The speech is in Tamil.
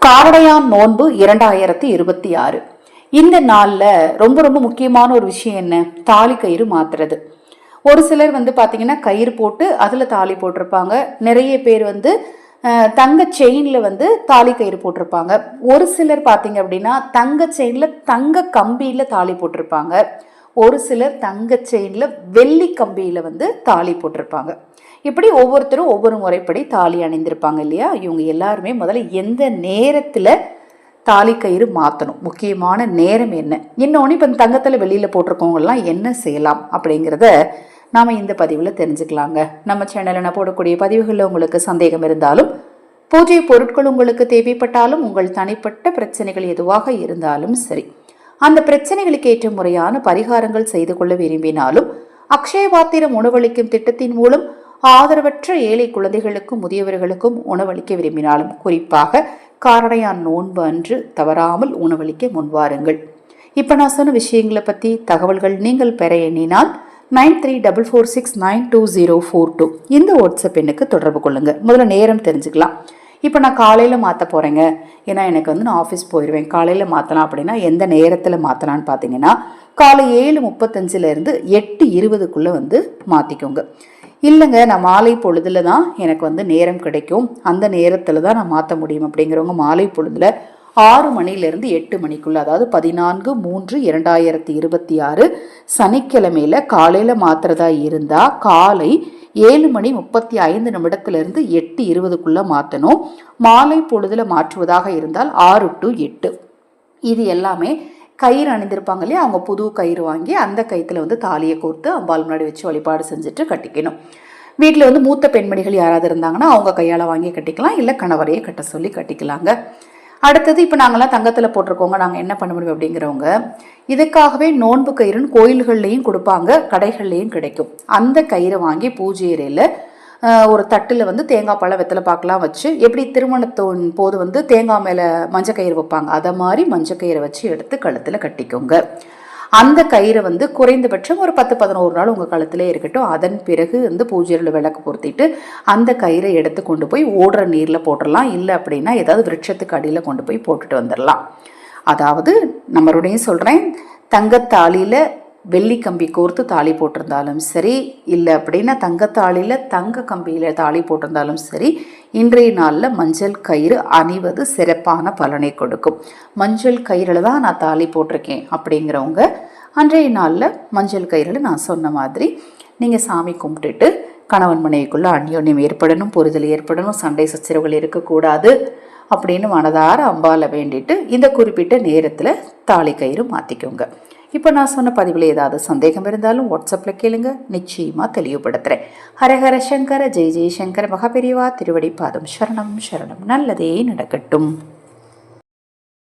காரடையான் நோன்பு 2026. இந்த நாள்ல ரொம்ப ரொம்ப முக்கியமான ஒரு விஷயம் என்ன? தாலி கயிறு மாத்துறது. ஒரு சிலர் பாத்தீங்கன்னா கயிறு போட்டு அதுல தாலி போட்டிருப்பாங்க. நிறைய பேர் தங்க செயின்ல தாலி கயிறு போட்டிருப்பாங்க. ஒரு சிலர் பாத்தீங்க அப்படின்னா தங்க செயின்ல தங்க கம்பியில தாலி போட்டிருப்பாங்க. ஒரு சிலர் தங்க செயின்ல வெள்ளி கம்பியில தாலி போட்டிருப்பாங்க. இப்படி ஒவ்வொருத்தரும் ஒவ்வொரு முறைப்படி தாலி அணிந்திருப்பாங்க இல்லையா? இவங்க எல்லாருமே முதல்ல எந்த நேரத்துல தாலி கயிறு மாற்றணும், முக்கியமான நேரம் என்ன, இன்னொன்று இப்போ தங்கத்தில் வெளியில் போட்டிருக்கவங்கலாம் என்ன செய்யலாம் அப்படிங்கிறத நாம் இந்த பதிவில் தெரிஞ்சுக்கலாங்க. நம்ம சேனலில் நான் போடக்கூடிய பதிவுகளில் உங்களுக்கு சந்தேகம் இருந்தாலும், பூஜை பொருட்கள் உங்களுக்கு தேவைப்பட்டாலும், உங்கள் தனிப்பட்ட பிரச்சனைகள் எதுவாக இருந்தாலும் சரி, அந்த பிரச்சனைகளுக்கு ஏற்ற முறையான பரிகாரங்கள் செய்து கொள்ள விரும்பினாலும், அக்ஷய பாத்திரம் உணவளிக்கும் திட்டத்தின் மூலம் ஆதரவற்ற ஏழை குழந்தைகளுக்கும் முதியவர்களுக்கும் உணவளிக்க விரும்பினாலும், குறிப்பாக காரடையான் நோன்பு அன்று தவறாமல் உணவளிக்க முன்வாருங்கள். இப்ப நான் சொன்ன விஷயங்களை பத்தி தகவல்கள் நீங்கள் பெற எண்ணினால் 9346920042 இந்த வாட்ஸ்அப் எண்ணுக்கு தொடர்பு கொள்ளுங்க. முதல்ல நேரம் தெரிஞ்சுக்கலாம். இப்போ நான் காலையில் மாற்ற போகிறேங்க, ஏன்னா எனக்கு நான் ஆஃபீஸ் போயிடுவேன், காலையில் மாற்றலாம் அப்படின்னா எந்த நேரத்தில் மாற்றலான்னு பார்த்தீங்கன்னா காலை 7:35 8:20 மாற்றிக்கோங்க. இல்லைங்க நான் மாலை பொழுதுல தான் எனக்கு நேரம் கிடைக்கும், அந்த நேரத்தில் தான் நான் மாற்ற முடியும் அப்படிங்கிறவங்க மாலை பொழுதுல 6 மணிலேருந்து 8 மணிக்குள்ள, அதாவது 14/3/2026 சனிக்கிழமையில காலையில் மாற்றுறதா இருந்தால் காலை 7:35 8:20 மாற்றணும். மாலை பொழுதுல மாற்றுவதாக இருந்தால் 6 to 8. இது எல்லாமே கயிறு அணிந்திருப்பாங்க இல்லையா, அவங்க புது கயிறு வாங்கி அந்த கயிற்றுல தாலியை கோர்த்து அம்பாள் முன்னாடி வச்சு வழிபாடு செஞ்சுட்டு கட்டிக்கணும். வீட்டில் மூத்த பெண்மணிகள் யாராவது இருந்தாங்கன்னா அவங்க கையால் வாங்கி கட்டிக்கலாம், இல்லை கணவரையே கட்ட சொல்லி கட்டிக்கலாங்க. அடுத்தது இப்போ நாங்கள்லாம் தங்கத்தில் போட்டிருக்கோங்க, நாங்கள் என்ன பண்ண முடியும் அப்படிங்கிறவங்க இதுக்காகவே நோன்பு கயிறுன்னு கோயில்கள்லையும் கொடுப்பாங்க, கடைகள்லையும் கிடைக்கும். அந்த கயிறை வாங்கி பூஜை அறையில் ஒரு தட்டில் தேங்காய் பழம் வெத்தலை பாக்கெலாம் வச்சு, எப்படி திருமணத்தின் போது தேங்காய் மேலே மஞ்சள் கயிறு வைப்பாங்க, அதை மாதிரி மஞ்சள் கயிறை வச்சு எடுத்து கழுத்தில் கட்டிக்கோங்க. அந்த கயிறை குறைந்தபட்சம் ஒரு 10-11 நாள் உங்கள் கழுத்திலே இருக்கட்டும். அதன் பிறகு பூஜையில் விளக்கு பொருத்திட்டு அந்த கயிறை எடுத்து கொண்டு போய் ஓடுற நீரில் போட்டுடலாம். இல்லை அப்படின்னா ஏதாவது விருட்சத்துக்கு அடியில் கொண்டு போய் போட்டுட்டு வந்துடலாம். அதாவது நம்மளுடையும் சொல்கிறேன், தங்கத்தாலியில் வெள்ளி கம்பி கோர்த்து தாலி போட்டிருந்தாலும் சரி, இல்லை அப்படின்னா தங்கத்தாலியில் தங்க கம்பியில் தாலி போட்டிருந்தாலும் சரி, இன்றைய நாளில் மஞ்சள் கயிறு அணிவது சிறப்பான பலனை கொடுக்கும். மஞ்சள் கயிறில் தான் நான் தாலி போட்டிருக்கேன் அப்படிங்கிறவங்க அன்றைய நாளில் மஞ்சள் கயிறில் நான் சொன்ன மாதிரி நீங்கள் சாமி கும்பிட்டுட்டு கணவன் மனைவிக்குள்ளே அந்யோன்யம் ஏற்படணும், புரிதல் ஏற்படணும், சண்டை சச்சரவுகள் இருக்கக்கூடாது அப்படின்னு மனதார அம்பால வேண்டிட்டு இந்த குறிப்பிட்ட நேரத்தில் தாலி கயிறு மாற்றிக்கோங்க. இப்போ நான் சொன்ன பதிவில் ஏதாவது சந்தேகம் இருந்தாலும் வாட்ஸ்அப்பில் கேளுங்க, நிச்சயமாக தெளிவுபடுத்துகிறேன். ஹரஹர சங்கர, ஜெய் ஜெய் சங்கர, மகாபெரிவா திருவடி பாதம் சரணம் சரணம். நல்லதே நடக்கட்டும்.